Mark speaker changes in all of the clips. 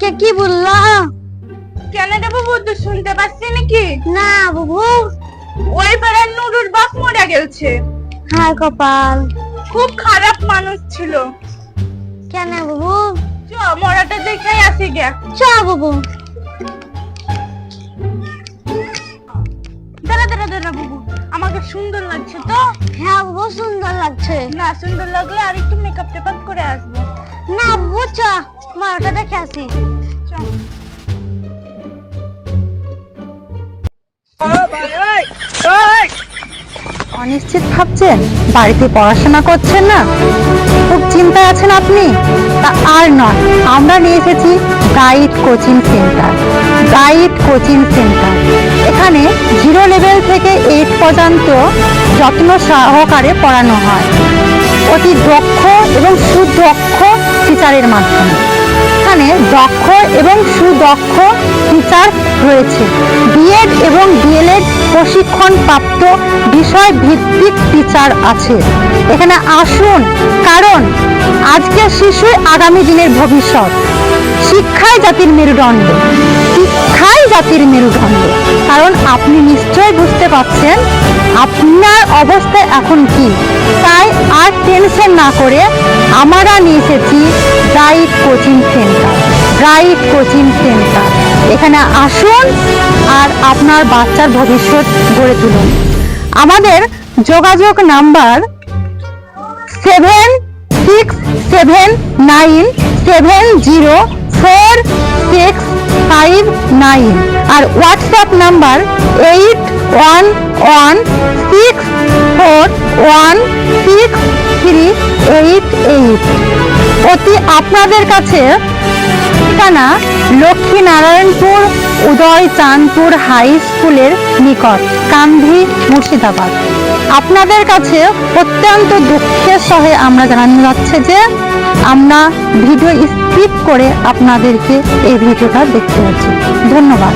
Speaker 1: কে কি বললো?
Speaker 2: কেন রে বাবু, তুই শুনতে পাচ্ছি নাকি?
Speaker 1: না বাবু।
Speaker 2: ওই পাড়ার নুরুর বাপ মরে গেছে।
Speaker 1: হায় কপাল।
Speaker 2: খুব খারাপ মানুষ ছিল।
Speaker 1: কেন বাবু?
Speaker 2: চ মরাটা দেখাই আসি গে।
Speaker 1: চ বাবু।
Speaker 2: দাঁড়া দাঁড়া দাঁড়া বাবু, আমাকে সুন্দর লাগছে তো?
Speaker 1: হ্যাঁ বাবু, সুন্দর লাগছে।
Speaker 2: না, সুন্দর লাগলে আর একটু মেকআপ টেকআপ করে আসবো।
Speaker 1: না বাবু, চ মাটা দেখে আসি।
Speaker 2: চ।
Speaker 3: অনিশ্চিত ভাবছেন, বাড়িতে পড়াশোনা করছেন না, খুব চিন্তায় আছেন আপনি? তা আর নয়, আমরা নিয়ে এসেছি guide coaching centre. Guide coaching centre এখানে 0 লেভেল থেকে 8 পর্যন্ত যত্ন সহকারে পড়ানো হয় অতি দক্ষ এবং সুদক্ষ টিচারের মাধ্যমে। এখানে দক্ষ এবং সুদক্ষ টিচার রয়েছে। বিএড এবং ডিএলএড প্রশিক্ষণ প্রাপ্ত বিষয় ভিত্তিক টিচার আছে। এখানে আসুন, কারণ আজকের শিশুই আগামী দিনের ভবিষ্যৎ। শিক্ষাই জাতির মেরুদণ্ড, শিক্ষাই জাতির মেরুদণ্ড। কারণ আপনি নিশ্চয়ই বুঝতে পারছেন আপনার অবস্থা এখন কি। তাই আর টেনশন না করে আমরা নিয়ে এসেছি guide coaching centre. Guide coaching centre এখানে আসুন আর আপনার বাচ্চার ভবিষ্যৎ গড়ে তুলুন। আমাদের যোগাযোগ নাম্বার 7679704659 আর হোয়াটসঅ্যাপ নাম্বার 8116416388। অতি আপনাদের কাছে ঠিকানা লক্ষ্মীনারায়ণপুর উদয় চাঁদপুর হাই স্কুলের নিকট, কান্ধি, মুর্শিদাবাদ। আপনাদের কাছে অত্যন্ত দুঃখের সহে আমরা জানানো যাচ্ছে যে আমরা ভিডিও স্কিপ করে আপনাদেরকে এই ভিডিওটা দেখতে হচ্ছে। ধন্যবাদ।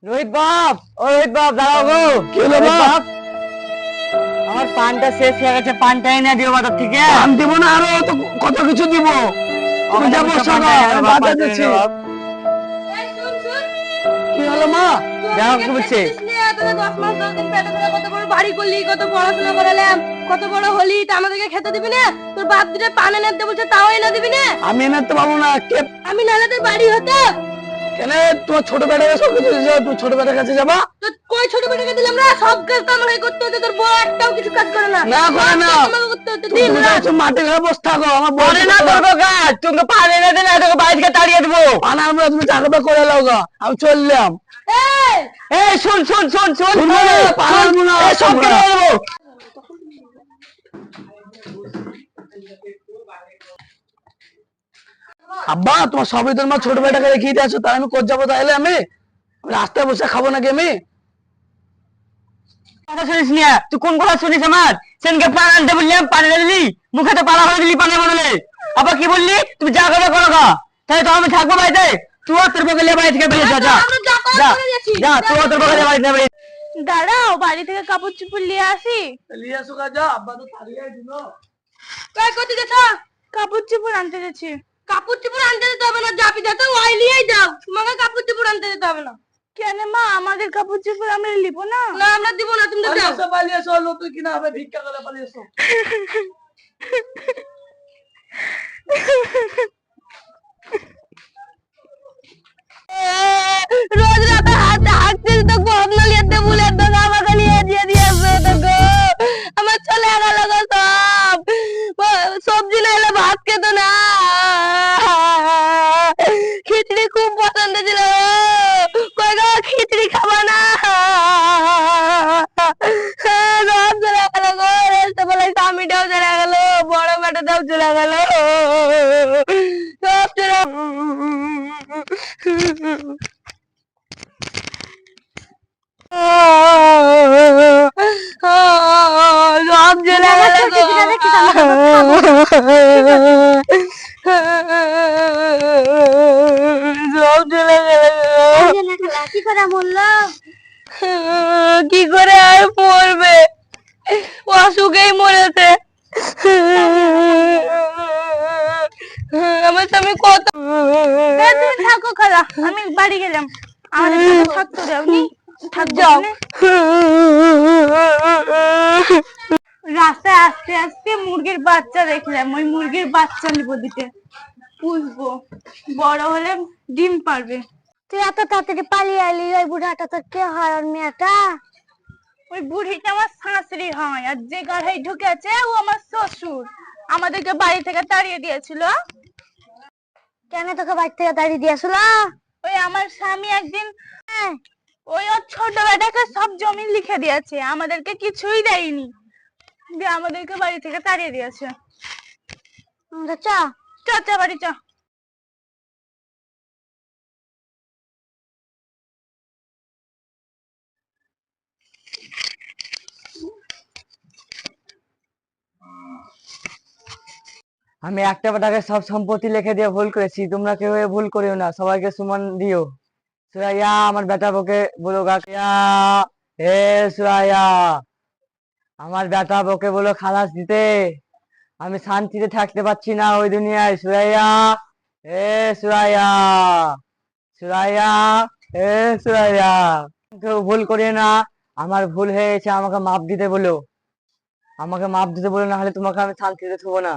Speaker 4: রোহিত বাপ, ও রোহিত বাপ, দাঁড়াও গো।
Speaker 5: কি হলো বাপ?
Speaker 4: আমার পানটা শেষ হয়ে গেছে, পানটা এনে দিও বাজার থেকে।
Speaker 5: পান দিব না, আরো তো কত কিছু দিব। তুমি যাবো সকাল, আমি বাজার যাচ্ছি। কি হলো মা?
Speaker 4: দেখো কি বলছে।
Speaker 2: তোকে 10 মাস 10 দিন পেটে করে কত বড় বাড়ি করলি, কত পড়াশোনা করালাম, কত বড় হলি, তা আমাদেরকে খেতে দিবি না? তোর বাপ দিলে পান এনে দিতে বলছে, তাও এনে দিবি না?
Speaker 5: আমি এনে তো পাবো না। কে
Speaker 2: আমি নাহলে তোর বাড়ি হতো।
Speaker 5: কেন তোমার ছোট বেটাকে সব কিছু দিয়েছো, তুমি ছোট বেটার কাছে যাবা?
Speaker 2: তো কই ছোট বেটাকে দিলাম না? সব কাজ তো আমাকে করতে হতো, তোর বউ একটাও কিছু কাজ করে না।
Speaker 5: না করে না।
Speaker 2: সব কাজ আমাকে করতে হতো, দিন
Speaker 5: তুমি
Speaker 2: রাত।
Speaker 5: যাচ্ছ মাঠে ঘরে বসে থাকো, আমার
Speaker 4: পরে না করবো কাজ, তুমি পান এনে দেন, তোকে বাড়ি থেকে তাড়িয়ে দেবো।
Speaker 5: পান আনবো না, তুমি টাকাটা করে লাও গা, আমি চললাম।
Speaker 2: এই,
Speaker 4: এই শোন শোন শোন শোন,
Speaker 5: শুনবো না, পান আনবো না,
Speaker 4: এই সব
Speaker 5: শুনবো না।
Speaker 4: কেটে দেবো।
Speaker 5: আব্বা, তোমার সবই তোমার ছোট বেটাকে রেখে দিয়ে আছো, তাই আমি কোথায় যাবো? তাহলে আমি রাস্তায় বসে খাবো নাকি আমি?
Speaker 4: কথা শুনিস না, তুই কোন কথা শুনিস আমার? সেনকে পান আনতে বললাম, পান এনে দিলি, মুখে তো পালা হয়ে দিলি পানের বদলে। আবার কি বললি, তুমি যা করবে করো গা। তাহলে তো আমি থাকবো বাড়িতে? তুই তোর বগলে বাড়ি থেকে বেরিয়ে যা, যা
Speaker 2: আমরা যা করার
Speaker 4: যা
Speaker 2: করে গেছি।
Speaker 4: যা, তুই তোর বগলে বাড়ি থেকে বেরিয়ে।
Speaker 2: দাঁড়াও, বাড়ি থেকে কাপড় চোপড় নিয়ে আসি।
Speaker 5: নিয়ে আসো গা, যা, আব্বা তো তাড়িয়ে দিল।
Speaker 2: কই কোথায় গেছ? কাপড় চোপড় আনতে গেছি। কাপড় চোপড় আনতে যেতে হবে না, যাবি যাতে ওই নিয়েই যাও, তোমাকে কাপড় চোপড় আনতে যেতে হবে না। কেন মা, আমাদের কাপড় চোপড় আমরা নিব না? না, আমরা দিব না, তুমি যাও।
Speaker 5: পালিয়ে এসো, নতুন কিনা হবে, ভিক্ষা করে পালিয়ে এসো।
Speaker 2: রোজ রাতে হাতে হাঁটছিস তো কম না লিয়ে বলে তো আমাকে নিয়ে দিয়ে দিয়েছে তো গো। আমার চলে গেল গো সব। সবজি না এলে ভাত খেত না। খিচড়ি খুব পছন্দ ছিল, কই গো খিচড়ি খাবা না? সব চলে গেল গো, রেস্ট বলে স্বামীটাও চলে গেল, বড় বেটাটাও চলে গেল, সব চলে। সব চলে গেল গো। সব চলে গেল গো।
Speaker 1: কি করে বললো?
Speaker 2: কি করে আর পড়বে? ও অসুখেই মরেছে। আমার স্বামী কত। তুমি থাকো খালা, আমি বাড়ি গেলাম, আমাদের সাথে থাকতে দাওনি, যাও। রাস্তায় আস্তে আস্তে মুরগির বাচ্চা দেখলাম, ওই মুরগির বাচ্চা নিবো দিতে, পুষবো, বড় হলে ডিম পারবে।
Speaker 1: তুই এত তাড়াতাড়ি পালিয়ে আইলি, ওই বুড়াটা তো কে হয় ওর মেয়েটা?
Speaker 2: ওই বুড়িটা আমার শাশুড়ি হয়, আর যে গাড়াই ঢুকেছে ও আমার শ্বশুর। আমাদেরকে বাড়ি থেকে তাড়িয়ে দিয়েছিল।
Speaker 1: কেন তোকে বাড়ি থেকে দাঁড়িয়ে দিয়েছিল?
Speaker 2: ওই আমার স্বামী একদিন ওই ওর ছোট বেটাকে সব জমি লিখে দিয়েছে, আমাদেরকে কিছুই দেয়নি, দিয়ে আমাদেরকে বাড়ি থেকে তাড়িয়ে দিয়েছে।
Speaker 1: চ
Speaker 2: চাচা বাড়ি চ।
Speaker 4: আমি একটা বেটাকে সব সম্পত্তি লিখে দিয়ে ভুল করেছি, তোমরা কেউ এ ভুল করিও না, সবাইকে সমান দিও। সুরাইয়া আমার বেটা বকে বলো কাকিয়া, হে সুরাইয়া আমার বেটা বকে বলো খালাস দিতে, আমি শান্তিতে থাকতে পারছি না ওই দুনিয়ায়। সুরাইয়া, হে সুরাইয়া, সুরাইয়া, হে সুরাইয়া, কেউ ভুল করিও না, আমার ভুল হয়েছে, আমাকে মাপ দিতে বলো, আমাকে মাপ দিতে বলো, না হলে তোমাকে আমি শান্তিতে থবো না।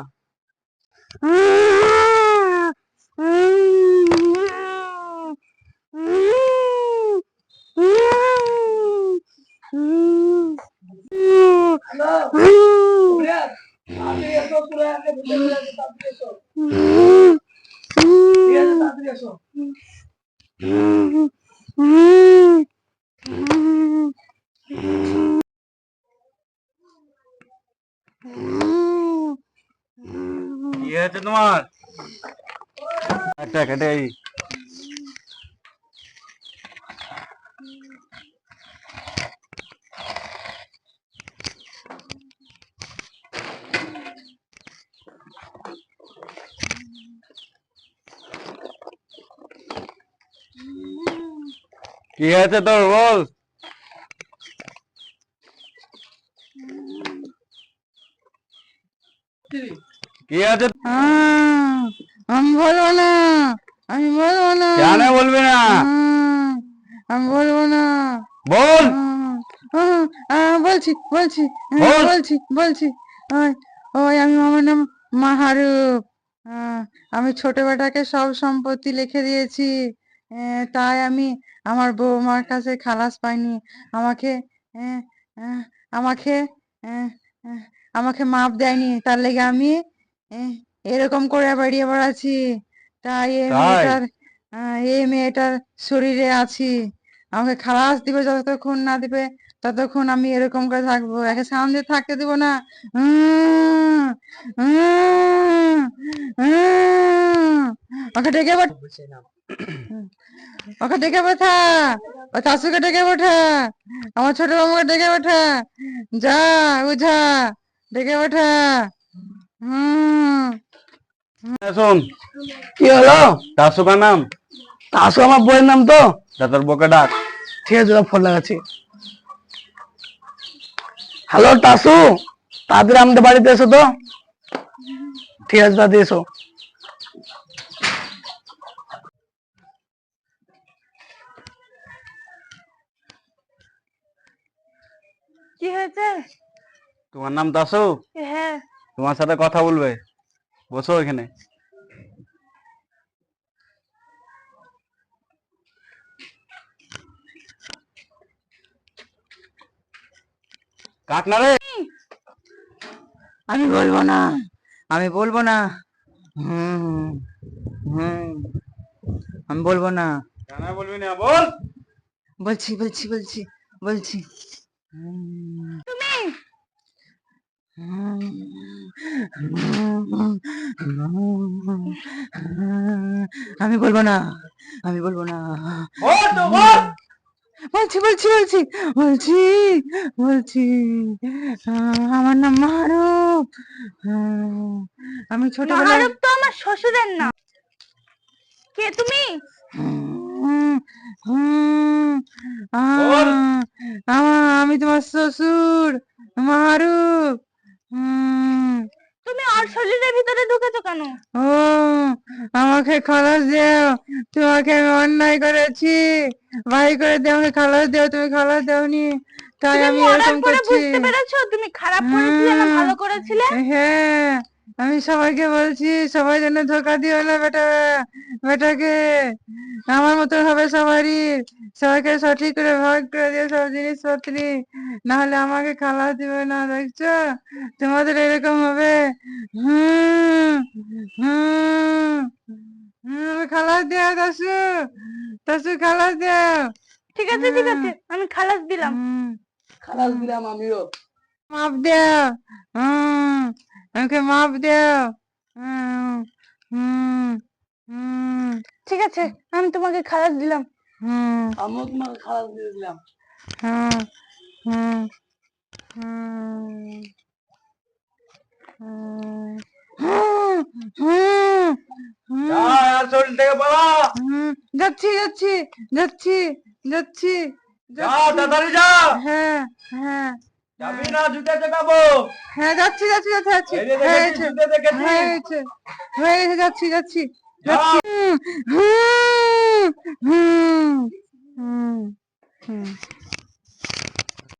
Speaker 6: কি হয়েছে তোমার? একটা কেটে কি হয়েছে তোর বল? কি আছে?
Speaker 3: আমি বলবো না, আমি বলবো না,
Speaker 6: কেন বলবি না?
Speaker 3: আমি বলবো না,
Speaker 6: বল।
Speaker 3: বলছি বলছি
Speaker 6: বল।
Speaker 3: বলছি বলছি ওই ওই আমি, আমার নাম মাহারুপ। আমি ছোট বেটাকে সব সম্পত্তি লিখে দিয়েছি, তাই আমি আমার বৌমার কাছে খালাস পাইনি, আমাকে আহ, আহ, আমাকে আহ, আহ, আমাকে মাপ দেয়নি, তার লেগে আমি এরকম করে বেরিয়ে বেড়াচ্ছি। তাই এই মেয়েটার শরীরে আছি, আমাকে খালাস দিবে, যতক্ষণ না দিবে ততক্ষণ আমি এরকম করে থাকবো, একে সামনে থাকতে দিব না। ওকে ডেকে ওকে ডেকে পাঠা, ও শাশুকে ডেকে পাঠা, আমার ছোট বাবুকে ডেকে পাঠা, যা বুঝা ডেকে পাঠা।
Speaker 6: শোন,
Speaker 5: কি হলো?
Speaker 6: তাসুকার নাম?
Speaker 5: তাসু আমার বইয়ের নাম তো।
Speaker 6: তা তোর বকে ডাক।
Speaker 5: ঠিক আছে, ফোন লাগাচ্ছি। হ্যালো টাসু, তাড়াতাড়ি আমাদের বাড়িতে এসো তো। ঠিক আছে, তাড়াতাড়ি এসো।
Speaker 2: কি হয়েছে?
Speaker 6: তোমার নাম তাসু?
Speaker 2: হ্যাঁ।
Speaker 6: তোমার সাথে কথা বলবে, বসো এখানে। কাট না রে।
Speaker 3: আমি বলবো না, আমি বলবো না, হুম হুম আমি বলবো না,
Speaker 6: কেন বলবি না? বল।
Speaker 3: বলছি বলছি বলছি বলছি
Speaker 2: তুমি
Speaker 3: আমি বলবো না, আমি বলবো না,
Speaker 6: বল তো বল।
Speaker 3: বলছি বলছি বলছি বলছি বলছি আমার নাম মারুফ। আমি ছোটবেলায়
Speaker 2: মাহারুপ তো আমার শ্বশুরের নাম। কে তুমি?
Speaker 6: বল।
Speaker 3: আমি তোমার শ্বশুর মারুফ।
Speaker 2: তুমি আর শরীরের ভিতরে ঢুকেছো কেন?
Speaker 3: ও আমাকে খালাস দাও, তোমাকে আমি অন্যায় করেছি, ভাই করে দিয়ে আমাকে খালাস দাও, তুমি খালাস দাওনি, তাই
Speaker 2: তুমি
Speaker 3: আমি
Speaker 2: মরার
Speaker 3: এরকম
Speaker 2: পরে
Speaker 3: করছি।
Speaker 2: বুঝতে পেরেছো তুমি খারাপ করেছিলে না ভালো করেছিলে?
Speaker 3: হ্যাঁ, আমি সবাইকে বলছি সবাই যেন ধোকা দিও না বেটাকে, আমার মতন হবে সবারই, সবাইকে সঠিক করে ভাগ করে দিও সব জিনিসপত্র, না হলে আমাকে খালাস দিবে না, দেখছো তোমাদের এরকম হবে। হুম হুম খালাস দেও দাসু, দাসু খালাস দেও।
Speaker 2: ঠিক আছে ঠিক আছে, আমি খালাস দিলাম।
Speaker 5: খালাস দিলাম আমিও।
Speaker 3: মাপ দেও, আমাকে মাপ দেও।
Speaker 2: ঠিক আছে, আমি তোমাকে খালাস দিলাম।
Speaker 5: আমিও তোমাকে খালাস দিয়ে দিলাম।
Speaker 6: যা আর শরীর থেকে পালা।
Speaker 3: যাচ্ছি যাচ্ছি যাচ্ছি যাচ্ছি
Speaker 6: যা তাড়াতাড়ি যা।
Speaker 3: হ্যাঁ হ্যাঁ
Speaker 6: যাবি না জুতে চেকাবো।
Speaker 3: হ্যাঁ যাচ্ছি যাচ্ছি যাচ্ছি যাচ্ছি
Speaker 6: এই যে দেখেছি,
Speaker 3: হয়েছে
Speaker 6: জুতে দেখেছি।
Speaker 3: হয়েছে হয়েছে যাচ্ছি যাচ্ছি
Speaker 6: যা।
Speaker 3: হুম হুম হুম হুম হুম